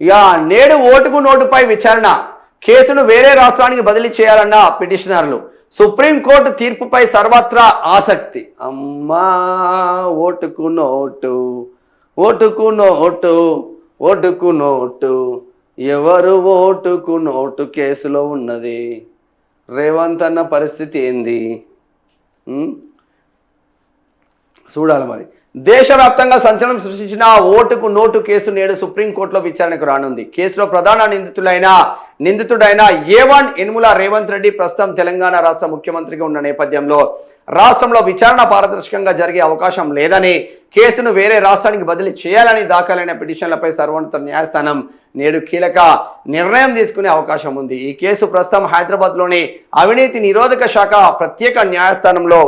ఇక నేడు ఓటుకు నోటుపై విచారణ, కేసును వేరే రాష్ట్రానికి బదిలీ చేయాలన్న పిటిషనర్లు, సుప్రీంకోర్టు తీర్పుపై సర్వత్రా ఆసక్తి. అమ్మా ఓటుకు నోటు, ఓటుకు నోటు, ఓటుకు నోటు, ఎవరు ఓటుకు నోటు కేసులో ఉన్నది? రేవంత్ అన్న పరిస్థితి ఏంది? చూడాలి మరి. దేశవ్యాప్తంగా సంచలనం సృష్టించిన ఓటుకు నోటు కేసు నేడు సుప్రీంకోర్టులో విచారణకు రానుంది. కేసులో ప్రధాన నిందితుడైన A1 యనుమల రేవంత్ రెడ్డి ప్రస్తుతం తెలంగాణ రాష్ట్ర ముఖ్యమంత్రిగా ఉన్న నేపథ్యంలో రాష్ట్రంలో విచారణ పారదర్శకంగా జరిగే అవకాశం లేదని, కేసును వేరే రాష్ట్రానికి బదిలీ చేయాలని దాఖలైన పిటిషన్లపై సర్వోన్నత న్యాయస్థానం నేడు కీలక నిర్ణయం తీసుకునే అవకాశం ఉంది. ఈ కేసు ప్రస్తుతం హైదరాబాద్లోని అవినీతి నిరోధక శాఖ ప్రత్యేక న్యాయస్థానంలో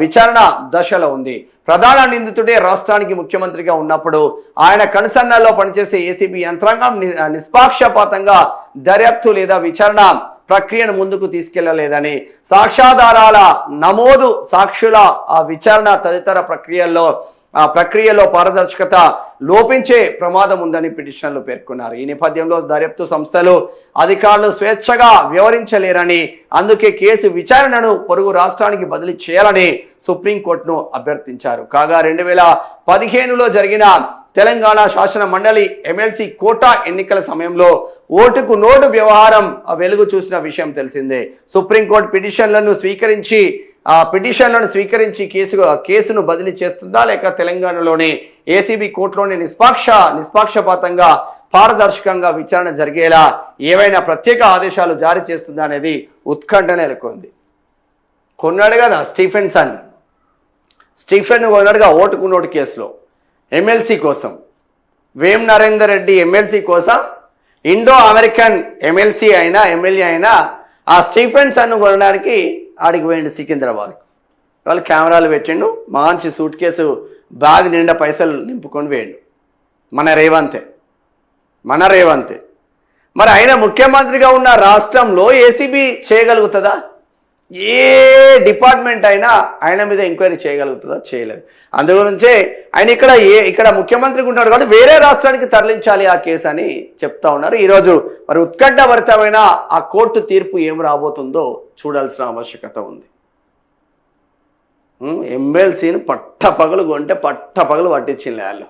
విచారణ దశలో ఉంది. ప్రధాన నిందితుడే రాష్ట్రానికి ముఖ్యమంత్రిగా ఉన్నప్పుడు ఆయన కనుసన్నల్లో పనిచేసే ఏసీబీ యంత్రాంగం నిష్పాక్షపాతంగా దర్యాప్తు లేదా విచారణ ప్రక్రియను ముందుకు తీసుకెళ్లలేదని, సాక్ష్యాధారాల నమోదు, సాక్షుల విచారణ తదితర ప్రక్రియలో పారదర్శకత లోపించే ప్రమాదం ఉందని పిటిషన్లు పేర్కొన్నారు. ఈ నేపథ్యంలో దర్యాప్తు సంస్థలు, అధికారులు స్వేచ్ఛగా వ్యవహరించలేరని, అందుకే కేసు విచారణను పొరుగు రాష్ట్రానికి బదిలీ చేయాలని సుప్రీంకోర్టును అభ్యర్థించారు. కాగా 2015లో జరిగిన తెలంగాణ శాసన మండలి ఎమ్మెల్సీ కోటా ఎన్నికల సమయంలో ఓటుకు నోటు వ్యవహారం వెలుగు చూసిన విషయం తెలిసిందే. సుప్రీంకోర్టు పిటిషన్లను స్వీకరించి కేసును బదిలీ చేస్తుందా, లేక తెలంగాణలోని ఏసీబీ కోర్టులోని నిష్పాక్షపాతంగా పారదర్శకంగా విచారణ జరిగేలా ఏవైనా ప్రత్యేక ఆదేశాలు జారీ చేస్తుందా అనేది ఉత్కంఠ నెలకొంది. కొన్నాడు కదా స్టీఫెన్ కొన్నాడుగా ఓటుకు నోటు కేసులో ఎమ్మెల్సీ కోసం, వేం నరేందర్ రెడ్డి ఎమ్మెల్సీ కోసం ఇండో అమెరికన్ ఎమ్మెల్యే అయినా ఆ స్టీఫెన్సన్ కొనడానికి ఆడికి పోయిండు సికింద్రాబాద్. వాళ్ళు కెమెరాలు పెట్టిండు, మంచి సూట్ కేసు బ్యాగ్ నిండా పైసలు నింపుకొని పోయిండు. మన రేవంతే మరి ఆయన ముఖ్యమంత్రిగా ఉన్న రాష్ట్రంలో ఏసీబీ చేయగలుగుతుందా? ఏ డిపార్ట్మెంట్ అయినా ఆయన మీద ఎంక్వైరీ చేయగలుగుతుందా? చేయలేదు. అందుగురించే ఆయన ఇక్కడ ముఖ్యమంత్రిగా ఉంటాడు కాబట్టి వేరే రాష్ట్రానికి తరలించాలి ఆ కేసు అని చెప్తా ఉన్నారు. ఈరోజు మరి ఉత్కంఠభరితమైన ఆ కోర్టు తీర్పు ఏం రాబోతుందో చూడాల్సిన ఆవశ్యకత ఉంది. ఎమ్మెల్సీని పట్టపగలు కొంటే పట్టపగలు పట్టించింది వాళ్ళు.